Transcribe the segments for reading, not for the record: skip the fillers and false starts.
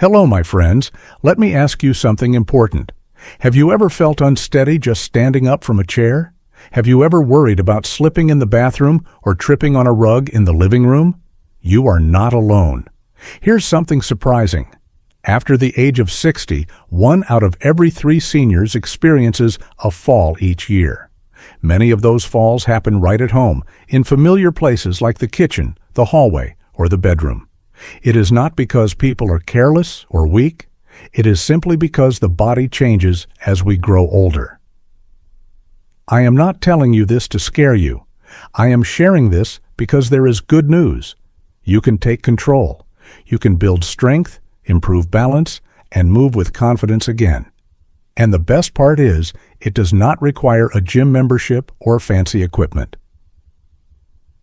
Hello, my friends. Let me ask you something important. Have you ever felt unsteady just standing up from a chair? Have you ever worried about slipping in the bathroom or tripping on a rug in the living room? You are not alone. Here's something surprising. After the age of 60, 1 out of every 3 seniors experiences a fall each year. Many of those falls happen right at home, in familiar places like the kitchen, the hallway, or the bedroom. It is not because people are careless or weak. It is simply because the body changes as we grow older. I am not telling you this to scare you. I am sharing this because there is good news. You can take control. You can build strength, improve balance, and move with confidence again. And the best part is, it does not require a gym membership or fancy equipment.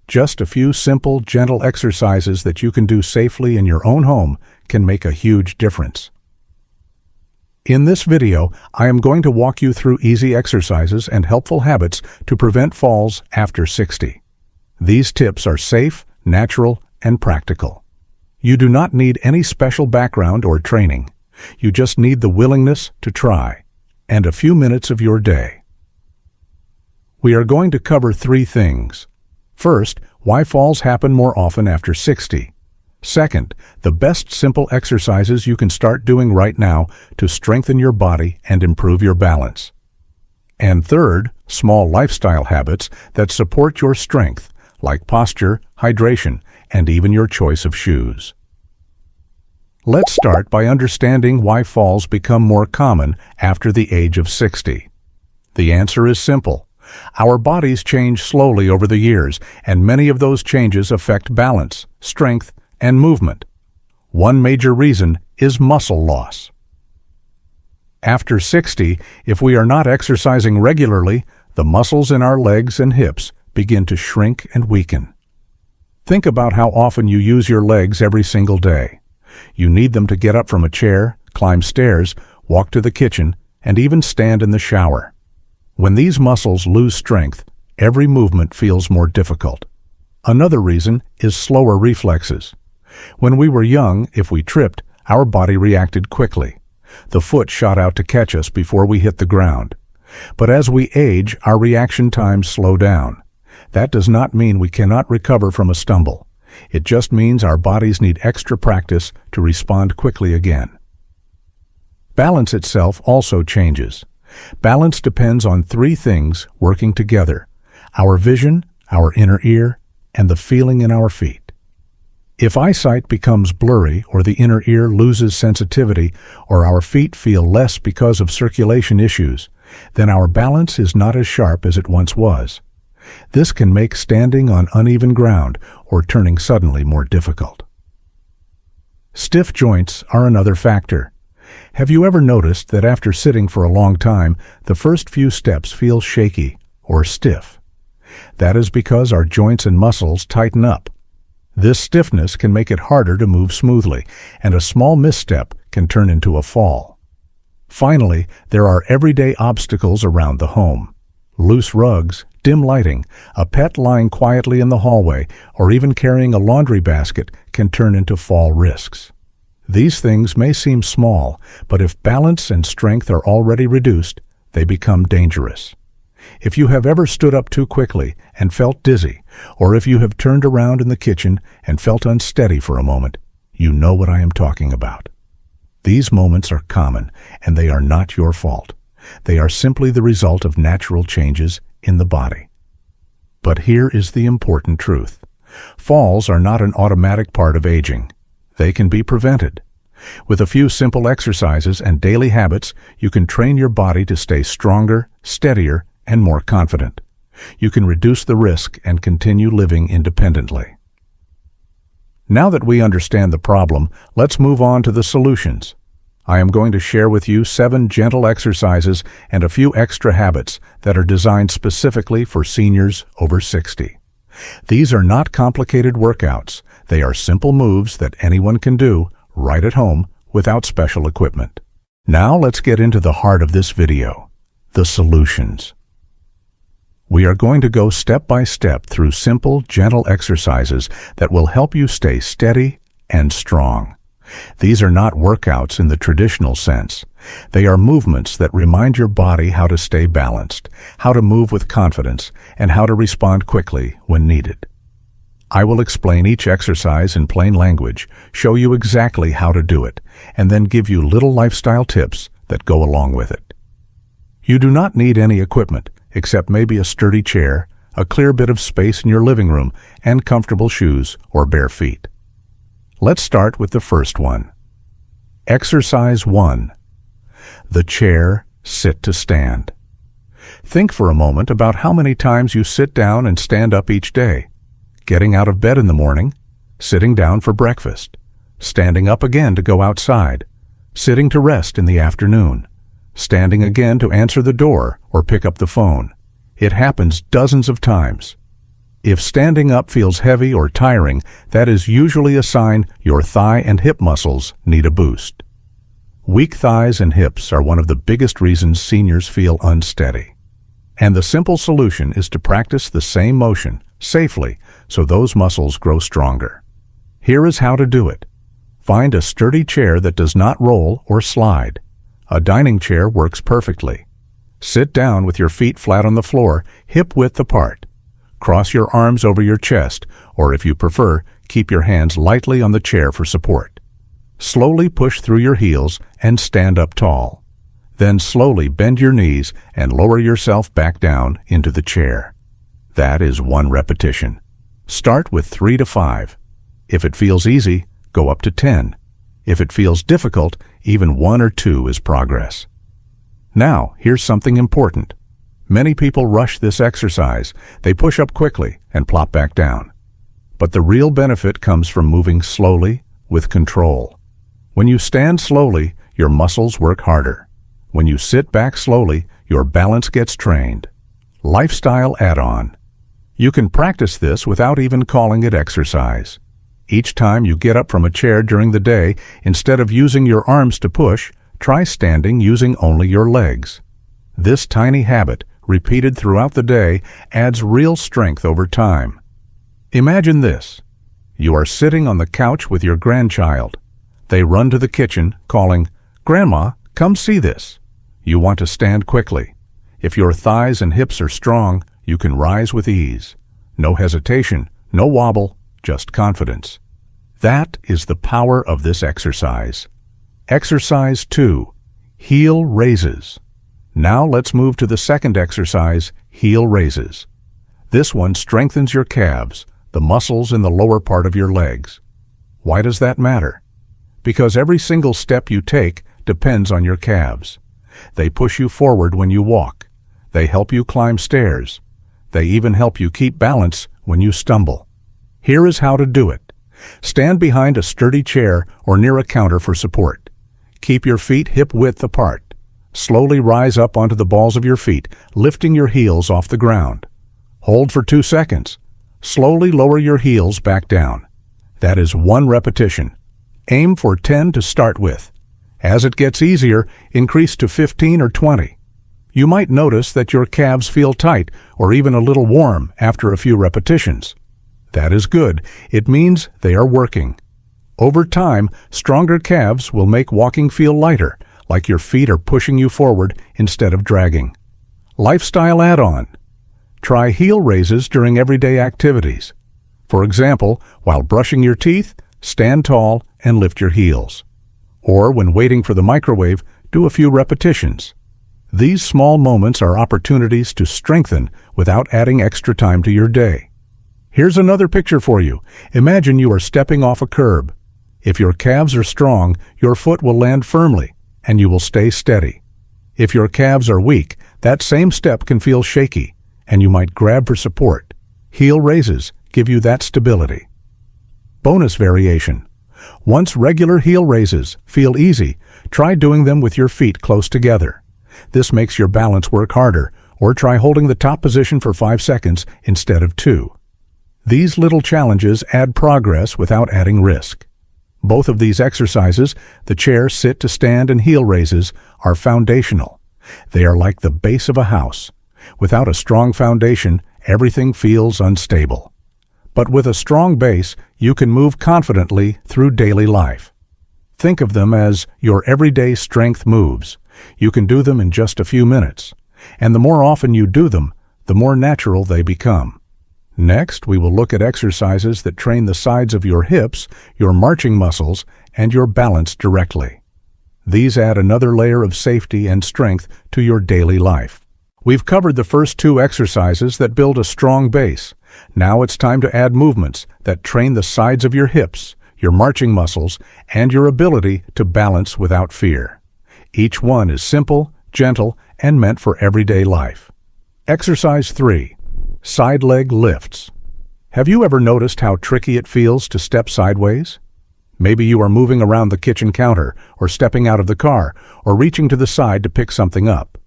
Just a few simple, gentle exercises that you can do safely in your own home can make a huge difference. In this video, I am going to walk you through easy exercises and helpful habits to prevent falls after 60. These tips are safe, natural, and practical. You do not need any special background or training. You just need the willingness to try, and a few minutes of your day. We are going to cover 3 things. First, why falls happen more often after 60. Second, the best simple exercises you can start doing right now to strengthen your body and improve your balance. And third, small lifestyle habits that support your strength, like posture, hydration, and even your choice of shoes. Let's start by understanding why falls become more common after the age of 60. The answer is simple. Our bodies change slowly over the years, and many of those changes affect balance, strength, and movement. One major reason is muscle loss. After 60, if we are not exercising regularly, the muscles in our legs and hips begin to shrink and weaken. Think about how often you use your legs every single day. You need them to get up from a chair, climb stairs, walk to the kitchen, and even stand in the shower. When these muscles lose strength, every movement feels more difficult. Another reason is slower reflexes. When we were young, if we tripped, our body reacted quickly. The foot shot out to catch us before we hit the ground. But as we age, our reaction times slow down. That does not mean we cannot recover from a stumble. It just means our bodies need extra practice to respond quickly again. Balance itself also changes. Balance depends on 3 things working together: our vision, our inner ear, and the feeling in our feet. If eyesight becomes blurry, or the inner ear loses sensitivity, or our feet feel less because of circulation issues, then our balance is not as sharp as it once was. This can make standing on uneven ground or turning suddenly more difficult. Stiff joints are another factor. Have you ever noticed that after sitting for a long time, the first few steps feel shaky or stiff? That is because our joints and muscles tighten up. This stiffness can make it harder to move smoothly, and a small misstep can turn into a fall. Finally, there are everyday obstacles around the home. Loose rugs, dim lighting, a pet lying quietly in the hallway, or even carrying a laundry basket can turn into fall risks. These things may seem small, but if balance and strength are already reduced, they become dangerous. If you have ever stood up too quickly and felt dizzy, or if you have turned around in the kitchen and felt unsteady for a moment, you know what I am talking about. These moments are common, and they are not your fault. They are simply the result of natural changes in the body. But here is the important truth. Falls are not an automatic part of aging. They can be prevented. With a few simple exercises and daily habits, you can train your body to stay stronger, steadier, and more confident. You can reduce the risk and continue living independently. Now that we understand the problem, let's move on to the solutions. I am going to share with you 7 gentle exercises and a few extra habits that are designed specifically for seniors over 60. These are not complicated workouts. They are simple moves that anyone can do right at home without special equipment. Now let's get into the heart of this video, the solutions. We are going to go step by step through simple, gentle exercises that will help you stay steady and strong. These are not workouts in the traditional sense. They are movements that remind your body how to stay balanced, how to move with confidence, and how to respond quickly when needed. I will explain each exercise in plain language, show you exactly how to do it, and then give you little lifestyle tips that go along with it. You do not need any equipment, except maybe a sturdy chair, a clear bit of space in your living room, and comfortable shoes or bare feet. Let's start with the first one. Exercise 1. The chair sit to stand. Think for a moment about how many times you sit down and stand up each day. Getting out of bed in the morning, sitting down for breakfast, standing up again to go outside, sitting to rest in the afternoon, standing again to answer the door or pick up the phone. It happens dozens of times. If standing up feels heavy or tiring, that is usually a sign your thigh and hip muscles need a boost. Weak thighs and hips are one of the biggest reasons seniors feel unsteady. And the simple solution is to practice the same motion safely so those muscles grow stronger. Here is how to do it. Find a sturdy chair that does not roll or slide. A dining chair works perfectly. Sit down with your feet flat on the floor, hip width apart. Cross your arms over your chest, or if you prefer, keep your hands lightly on the chair for support. Slowly push through your heels and stand up tall. Then slowly bend your knees and lower yourself back down into the chair. That is 1 repetition. Start with 3 to 5. If it feels easy, go up to 10. If it feels difficult, even 1 or 2 is progress. Now, here's something important. Many people rush this exercise. They push up quickly and plop back down. But the real benefit comes from moving slowly with control. When you stand slowly, your muscles work harder. When you sit back slowly, your balance gets trained. Lifestyle add-on. You can practice this without even calling it exercise. Each time you get up from a chair during the day, instead of using your arms to push, try standing using only your legs. This tiny habit, repeated throughout the day, adds real strength over time. Imagine this. You are sitting on the couch with your grandchild. They run to the kitchen, calling, "Grandma, come see this." You want to stand quickly. If your thighs and hips are strong, you can rise with ease. No hesitation, no wobble, just confidence. That is the power of this exercise. Exercise 2. Heel raises. Now let's move to the second exercise, heel raises. This one strengthens your calves, the muscles in the lower part of your legs. Why does that matter? Because every single step you take depends on your calves. They push you forward when you walk. They help you climb stairs. They even help you keep balance when you stumble. Here is how to do it. Stand behind a sturdy chair or near a counter for support. Keep your feet hip width apart. Slowly rise up onto the balls of your feet, lifting your heels off the ground. Hold for 2 seconds. Slowly lower your heels back down. That is 1 repetition. Aim for 10 to start with. As it gets easier, increase to 15 or 20. You might notice that your calves feel tight or even a little warm after a few repetitions. That is good. It means they are working. Over time, stronger calves will make walking feel lighter, like your feet are pushing you forward instead of dragging. Lifestyle add-on. Try heel raises during everyday activities. For example, while brushing your teeth, stand tall and lift your heels. Or when waiting for the microwave, do a few repetitions. These small moments are opportunities to strengthen without adding extra time to your day. Here's another picture for you. Imagine you are stepping off a curb. If your calves are strong, your foot will land firmly, and you will stay steady. If your calves are weak, that same step can feel shaky, and you might grab for support. Heel raises give you that stability. Bonus variation. Once regular heel raises feel easy, try doing them with your feet close together. This makes your balance work harder, or try holding the top position for 5 seconds instead of 2. These little challenges add progress without adding risk. Both of these exercises, the chair, sit to stand, and heel raises, are foundational. They are like the base of a house. Without a strong foundation, everything feels unstable. But with a strong base, you can move confidently through daily life. Think of them as your everyday strength moves. You can do them in just a few minutes. And the more often you do them, the more natural they become. Next, we will look at exercises that train the sides of your hips, your marching muscles, and your balance directly. These add another layer of safety and strength to your daily life. We've covered the first two exercises that build a strong base. Now it's time to add movements that train the sides of your hips, your marching muscles, and your ability to balance without fear. Each one is simple, gentle, and meant for everyday life. Exercise 3. Side leg lifts. Have you ever noticed how tricky it feels to step sideways? Maybe you are moving around the kitchen counter, or stepping out of the car, or reaching to the side to pick something up.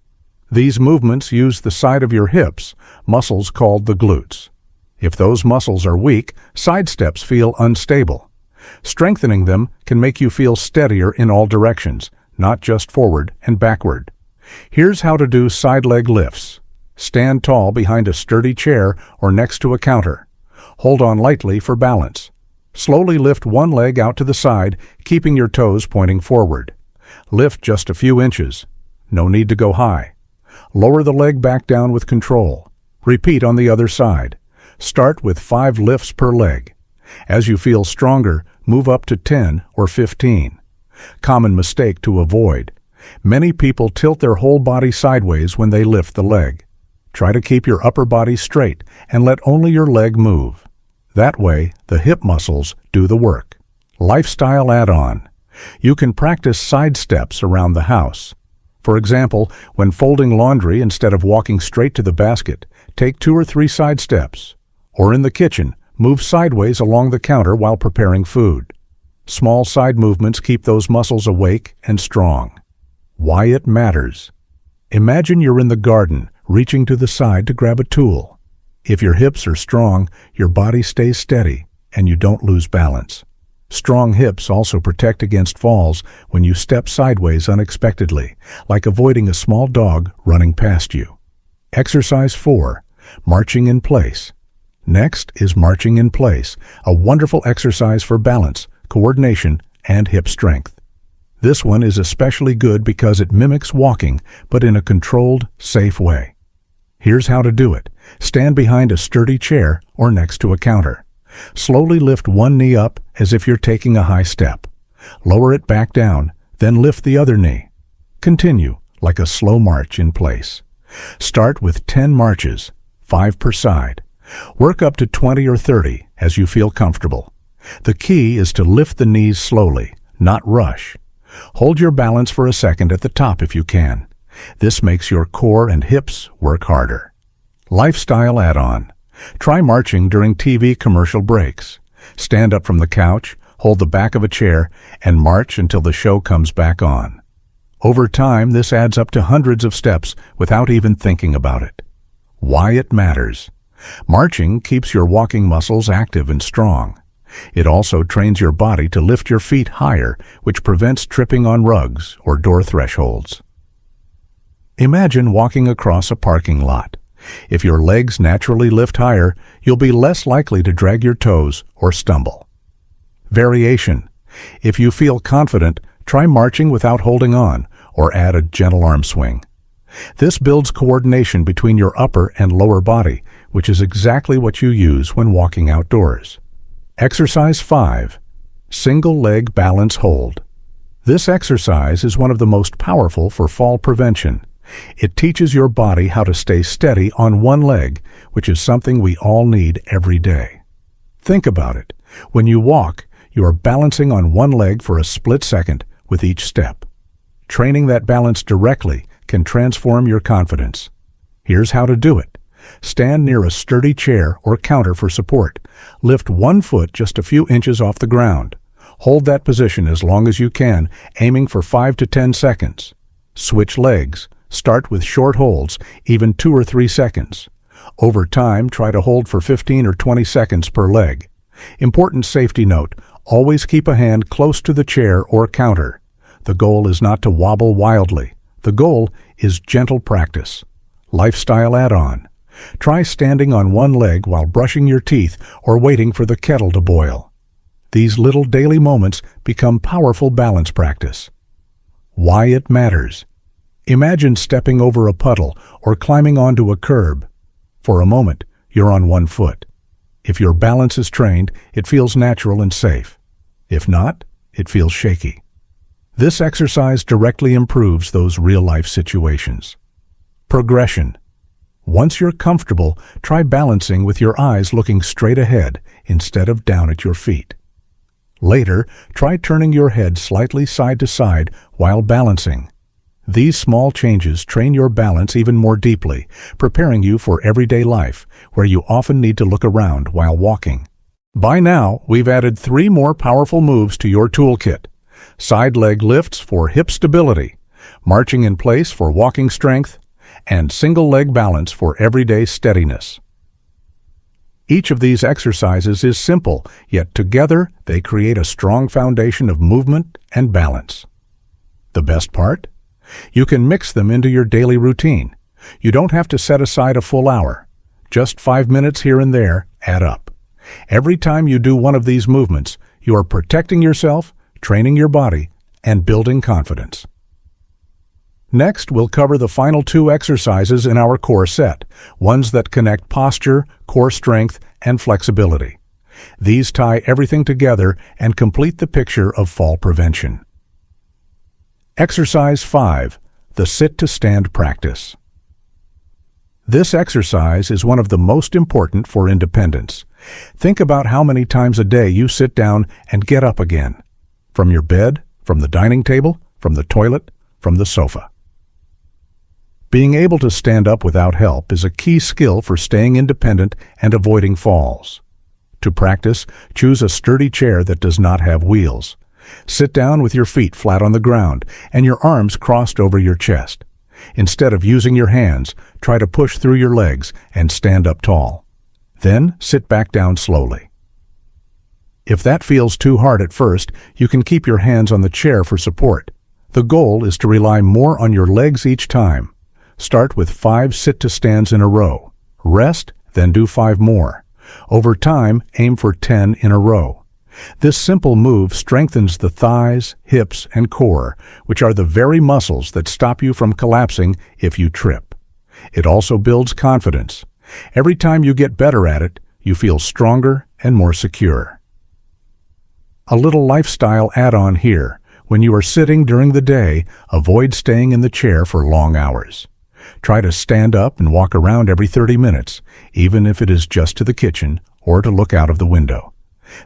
These movements use the side of your hips, muscles called the glutes. If those muscles are weak, side steps feel unstable. Strengthening them can make you feel steadier in all directions, not just forward and backward. Here's how to do side leg lifts. Stand tall behind a sturdy chair or next to a counter. Hold on lightly for balance. Slowly lift one leg out to the side, keeping your toes pointing forward. Lift just a few inches. No need to go high. Lower the leg back down with control. Repeat on the other side. Start with 5 lifts per leg. As you feel stronger, move up to 10 or 15. Common mistake to avoid. Many people tilt their whole body sideways when they lift the leg. Try to keep your upper body straight and let only your leg move. That way, the hip muscles do the work. Lifestyle add-on. You can practice side steps around the house. For example, when folding laundry, instead of walking straight to the basket, take 2 or 3 side steps. Or in the kitchen, move sideways along the counter while preparing food. Small side movements keep those muscles awake and strong. Why it matters. Imagine you're in the garden, reaching to the side to grab a tool. If your hips are strong, your body stays steady, and you don't lose balance. Strong hips also protect against falls when you step sideways unexpectedly, like avoiding a small dog running past you. Exercise 4. Marching in place. Next is marching in place, a wonderful exercise for balance, coordination, and hip strength. This one is especially good because it mimics walking, but in a controlled, safe way. Here's how to do it. Stand behind a sturdy chair or next to a counter. Slowly lift one knee up as if you're taking a high step. Lower it back down, then lift the other knee. Continue like a slow march in place. Start with 10 marches, 5 per side. Work up to 20 or 30 as you feel comfortable. The key is to lift the knees slowly, not rush. Hold your balance for a second at the top if you can. This makes your core and hips work harder. Lifestyle add-on. Try marching during TV commercial breaks. Stand up from the couch, hold the back of a chair, and march until the show comes back on. Over time, this adds up to hundreds of steps without even thinking about it. Why it matters. Marching keeps your walking muscles active and strong. It also trains your body to lift your feet higher, which prevents tripping on rugs or door thresholds. Imagine walking across a parking lot. If your legs naturally lift higher, you'll be less likely to drag your toes or stumble. Variation. If you feel confident, try marching without holding on, or add a gentle arm swing. This builds coordination between your upper and lower body, which is exactly what you use when walking outdoors. Exercise 5. Single leg balance hold. This exercise is one of the most powerful for fall prevention. It teaches your body how to stay steady on one leg, which is something we all need every day. Think about it. When you walk, you are balancing on one leg for a split second with each step. Training that balance directly can transform your confidence. Here's how to do it. Stand near a sturdy chair or counter for support. Lift one foot just a few inches off the ground. Hold that position as long as you can, aiming for 5 to 10 seconds. Switch legs. Start with short holds, even 2 or 3 seconds. Over time, try to hold for 15 or 20 seconds per leg. Important safety note, always keep a hand close to the chair or counter. The goal is not to wobble wildly. The goal is gentle practice. Lifestyle add-on. Try standing on one leg while brushing your teeth or waiting for the kettle to boil. These little daily moments become powerful balance practice. Why it matters. Imagine stepping over a puddle or climbing onto a curb. For a moment, you're on one foot. If your balance is trained, it feels natural and safe. If not, it feels shaky. This exercise directly improves those real-life situations. Progression. Once you're comfortable, try balancing with your eyes looking straight ahead instead of down at your feet. Later, try turning your head slightly side to side while balancing. These small changes train your balance even more deeply, preparing you for everyday life, where you often need to look around while walking. By now, we've added 3 more powerful moves to your toolkit. Side leg lifts for hip stability, marching in place for walking strength, and single leg balance for everyday steadiness. Each of these exercises is simple, yet together they create a strong foundation of movement and balance. The best part? You can mix them into your daily routine. You don't have to set aside a full hour. Just 5 minutes here and there add up. Every time you do one of these movements, you are protecting yourself, training your body, and building confidence. Next, we'll cover the final 2 exercises in our core set, ones that connect posture, core strength, and flexibility. These tie everything together and complete the picture of fall prevention. Exercise 5, the sit-to-stand practice. This exercise is one of the most important for independence. Think about how many times a day you sit down and get up again. From your bed, from the dining table, from the toilet, from the sofa. Being able to stand up without help is a key skill for staying independent and avoiding falls. To practice, choose a sturdy chair that does not have wheels. Sit down with your feet flat on the ground and your arms crossed over your chest. Instead of using your hands, try to push through your legs and stand up tall. Then sit back down slowly. If that feels too hard at first, you can keep your hands on the chair for support. The goal is to rely more on your legs each time. Start with 5 sit-to-stands in a row. Rest, then do 5 more. Over time, aim for 10 in a row. This simple move strengthens the thighs, hips, and core, which are the very muscles that stop you from collapsing if you trip. It also builds confidence. Every time you get better at it, you feel stronger and more secure. A little lifestyle add-on here. When you are sitting during the day, avoid staying in the chair for long hours. Try to stand up and walk around every 30 minutes, even if it is just to the kitchen or to look out of the window.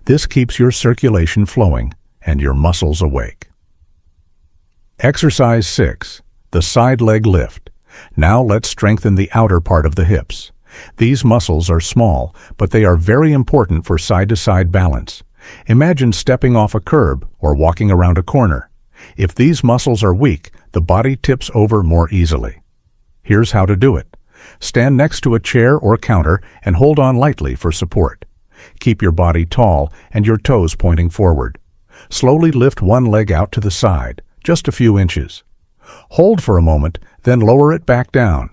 This keeps your circulation flowing and your muscles awake. Exercise 6, the side leg lift. Now let's strengthen the outer part of the hips. These muscles are small, but they are very important for side-to-side balance. Imagine stepping off a curb or walking around a corner. If these muscles are weak, the body tips over more easily. Here's how to do it. Stand next to a chair or counter and hold on lightly for support. Keep your body tall and your toes pointing forward. Slowly lift one leg out to the side, just a few inches. Hold for a moment, then lower it back down.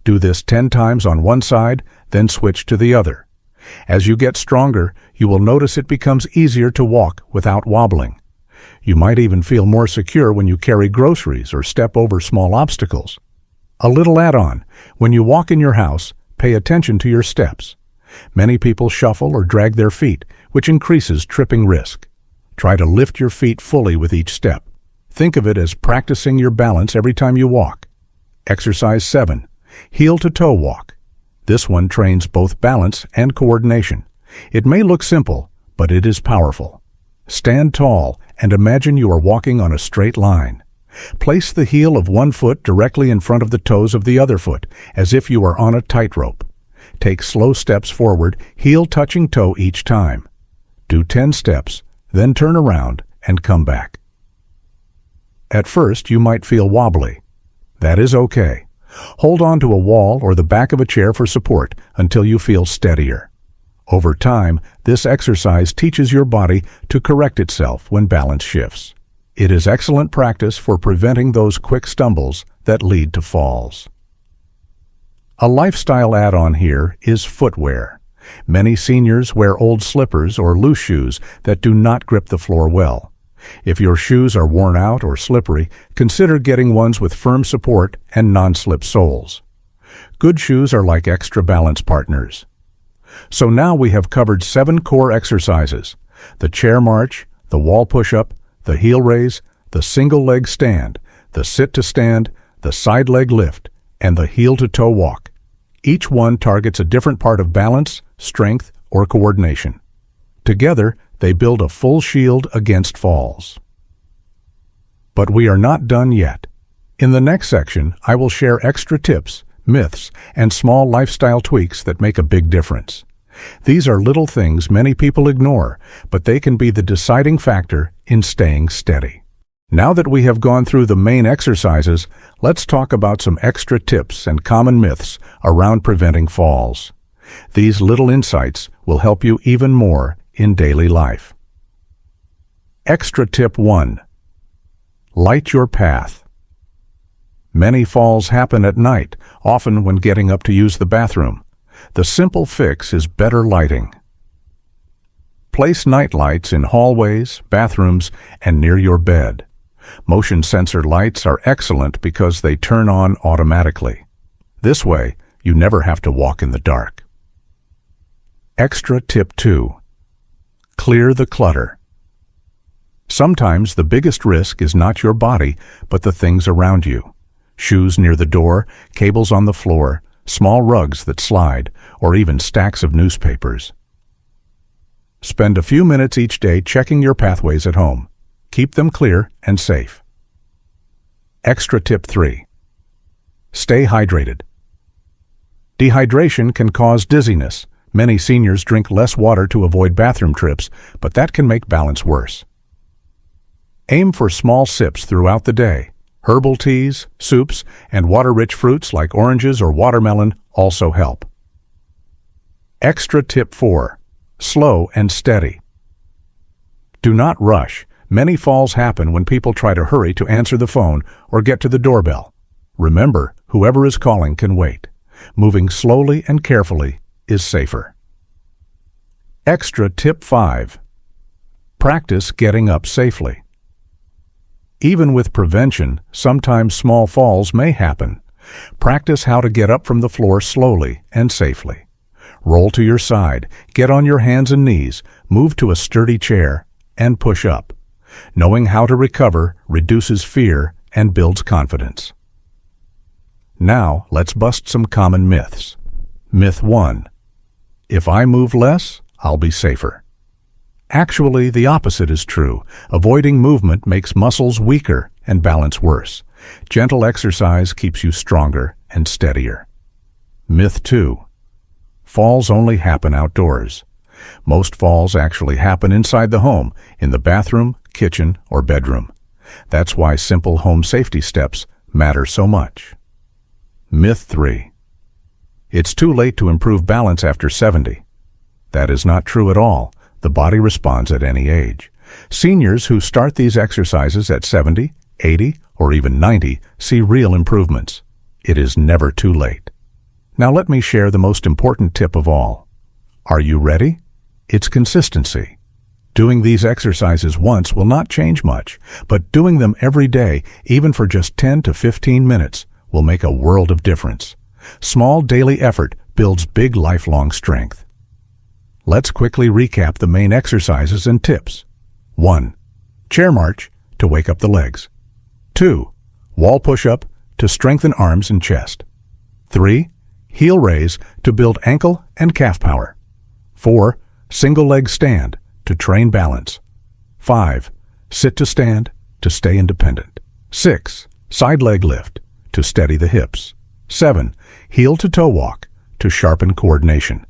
Do this 10 times on one side, then switch to the other. As you get stronger, you will notice it becomes easier to walk without wobbling. You might even feel more secure when you carry groceries or step over small obstacles. A little add-on. When you walk in your house, pay attention to your steps. Many people shuffle or drag their feet, which increases tripping risk. Try to lift your feet fully with each step. Think of it as practicing your balance every time you walk. Exercise 7. Heel-to-toe walk. This one trains both balance and coordination. It may look simple, but it is powerful. Stand tall and imagine you are walking on a straight line. Place the heel of one foot directly in front of the toes of the other foot, as if you are on a tightrope. Take slow steps forward, heel touching toe each time. Do 10 steps, then turn around and come back. At first, you might feel wobbly. That is okay. Hold on to a wall or the back of a chair for support until you feel steadier. Over time, this exercise teaches your body to correct itself when balance shifts. It is excellent practice for preventing those quick stumbles that lead to falls. A lifestyle add-on here is footwear. Many seniors wear old slippers or loose shoes that do not grip the floor well. If your shoes are worn out or slippery, consider getting ones with firm support and non-slip soles. Good shoes are like extra balance partners. So now we have covered 7 core exercises: the chair march, the wall push-up, the heel raise, the single leg stand, the sit to stand, the side leg lift, and the heel to toe walk. Each one targets a different part of balance, strength, or coordination. Together, they build a full shield against falls. But we are not done yet. In the next section, I will share extra tips, myths, and small lifestyle tweaks that make a big difference. These are little things many people ignore, but they can be the deciding factor in staying steady. Now that we have gone through the main exercises, let's talk about some extra tips and common myths around preventing falls. These little insights will help you even more in daily life. Extra tip 1. Light your path. Many falls happen at night, often when getting up to use the bathroom. The simple fix is better lighting. Place night lights in hallways, bathrooms, and near your bed. Motion sensor lights are excellent because they turn on automatically. This way, you never have to walk in the dark. Extra tip 2. Clear the clutter. Sometimes the biggest risk is not your body, but the things around you. Shoes near the door, cables on the floor, small rugs that slide, or even stacks of newspapers. Spend a few minutes each day checking your pathways at home. Keep them clear and safe. Extra tip 3. Stay hydrated. Dehydration can cause dizziness. Many seniors drink less water to avoid bathroom trips, but that can make balance worse. Aim for small sips throughout the day. Herbal teas, soups, and water-rich fruits like oranges or watermelon also help. Extra tip 4. Slow and steady. Do not rush. Many falls happen when people try to hurry to answer the phone or get to the doorbell. Remember, whoever is calling can wait. Moving slowly and carefully is safer. Extra tip 5. Practice getting up safely. Even with prevention, sometimes small falls may happen. Practice how to get up from the floor slowly and safely. Roll to your side, get on your hands and knees, move to a sturdy chair, and push up. Knowing how to recover reduces fear and builds confidence. Now, let's bust some common myths. Myth 1. If I move less, I'll be safer. Actually, the opposite is true. Avoiding movement makes muscles weaker and balance worse. Gentle exercise keeps you stronger and steadier. Myth 2. Falls only happen outdoors. Most falls actually happen inside the home, in the bathroom, kitchen, or bedroom. That's why simple home safety steps matter so much. Myth 3. It's too late to improve balance after 70. That is not true at all. The body responds at any age. Seniors who start these exercises at 70, 80, or even 90 see real improvements. It is never too late. Now let me share the most important tip of all. Are you ready? It's consistency. Doing these exercises once will not change much, but doing them every day, even for just 10 to 15 minutes, will make a world of difference. Small daily effort builds big lifelong strength. Let's quickly recap the main exercises and tips. 1. Chair march to wake up the legs. 2. Wall push-up to strengthen arms and chest. 3. Heel raise to build ankle and calf power. 4. Single leg stand to train balance. 5. Sit to stand to stay independent. 6. Side leg lift to steady the hips. 7. Heel to toe walk to sharpen coordination.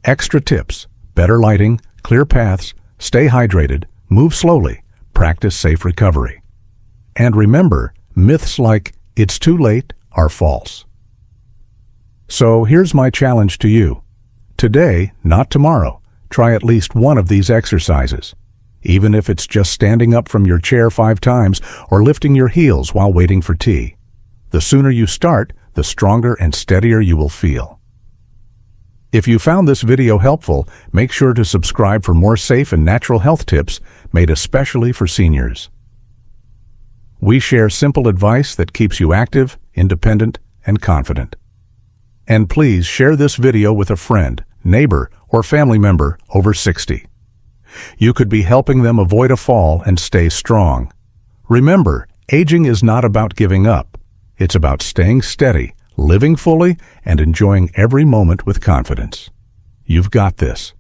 Extra tips: better lighting, clear paths, stay hydrated, move slowly, practice safe recovery. And remember, myths like "it's too late" are false. So here's my challenge to you. Today, not tomorrow, try at least one of these exercises. Even if it's just standing up from your chair 5 times or lifting your heels while waiting for tea. The sooner you start, the stronger and steadier you will feel. If you found this video helpful, make sure to subscribe for more safe and natural health tips made especially for seniors. We share simple advice that keeps you active, independent, and confident. And please share this video with a friend, neighbor, or family member over 60. You could be helping them avoid a fall and stay strong. Remember, aging is not about giving up. It's about staying steady, living fully, and enjoying every moment with confidence. You've got this.